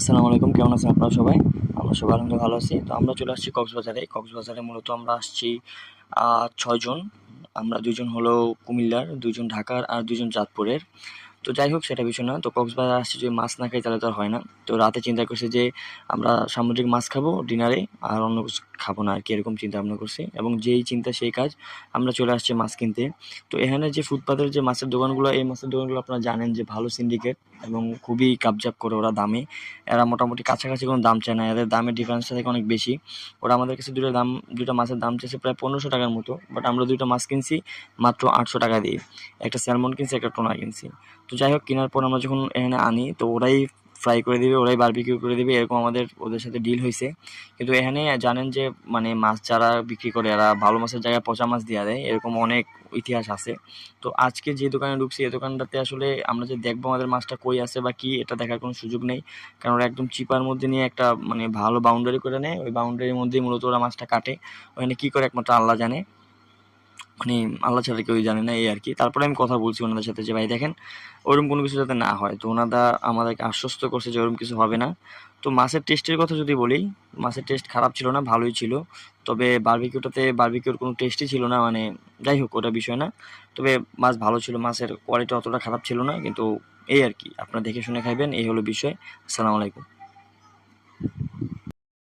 আসসালামু আলাইকুম, কেমন আছেন আপনারা সবাই? আমরা সবাই আলহামদুলিল্লাহ ভালো আছি। তো আমরা চলে আসছি কক্সবাজারে। কক্সবাজারে মূলত আমরা আসছি ৬ জন। আমরা ২ জন হলো কুমিল্লার, ২ জন ঢাকার আর ২ জন চাঁদপুরের। তো যাই হোক সেটা বিষয় না। তো কক্সবাজার আসছি, যদি মাছ না খাই তাহলে তো আর হয় না। তো রাতে চিন্তা করছি যে আমরা সামুদ্রিক মাছ খাবো ডিনারে, আর অন্য কিছু খাবো না আরকি, এরকম চিন্তা ভাবনা করছি। এবং যেই চিন্তা সেই কাজ, আমরা চলে আসছি মাছ কিনতে। তো এখানে যে ফুটপাতের যে মাছের দোকানগুলো, এই মাছের দোকানগুলো আপনারা জানেন যে ভালো সিন্ডিকেট এবং খুবই কাপজাপ করে ওরা দামে। এরা মোটামুটি কাছাকাছি কোনো দাম চায় না, এদের দামের ডিফারেন্সটা থেকে অনেক বেশি। ওরা আমাদের কাছে ২টা মাছের দাম চেয়েছে প্রায় ১৫০০ টাকার মতো, বাট আমরা ২টা মাছ কিনছি মাত্র ৮০০ টাকা দিয়ে। একটা স্যালমন কিনছি, একটা টোনা কিনছি। তো যাই হোক, কেনার পর আমরা যখন এখানে আনি তো ওরাই ফ্রাই করে দিবে, ওরাই বারবিকিউ করে দিবে, এরকম আমাদের ওদের সাথে ডিল হয়েছে। কিন্তু এখানে জানেন যে মানে মাছ যারা বিক্রি করে এরা ভালো মাছের জায়গায় পচা মাছ দিয়ে দেয়, এরকম অনেক ইতিহাস আছে। তো আজকে যে দোকানে ঢুকছি এই দোকানটাতে আসলে আমরা যে দেখবো আমাদের মাছটা কই আছে বা কি, এটা দেখার কোনো সুযোগ নেই। কারণ ওরা একদম চিপার মধ্যে নিয়ে একটা মানে ভালো বাউন্ডারি করে নেয়, ওই বাউন্ডারির মধ্যেই মূলত ওরা মাছটা কাটে। ওখানে কি করে একমাত্র আল্লাহ জানে, মানে আল্লাহ ছাড়া কেউই জানে না, এই আর কি। তারপরে আমি কথা বলছি ওনাদের সাথে যে ভাই দেখেন ওরকম কোনো কিছু যাতে না হয়। তো ওনারা আমাদেরকে আশ্বস্ত করছে যে ওরকম কিছু হবে না। তো মাছের টেস্টের কথা যদি বলি, মাছের টেস্ট খারাপ ছিল না, ভালোই ছিল। তবে বারবিকিউর কোনো টেস্টই ছিল না, মানে যাই হোক ওটা বিষয় না। তবে মাছ ভালো ছিল, মাছের কোয়ালিটি অতটা খারাপ ছিল না, কিন্তু এই আর কি, আপনারা দেখে শুনে খাইবেন, এই হলো বিষয়। আসসালামু আলাইকুম।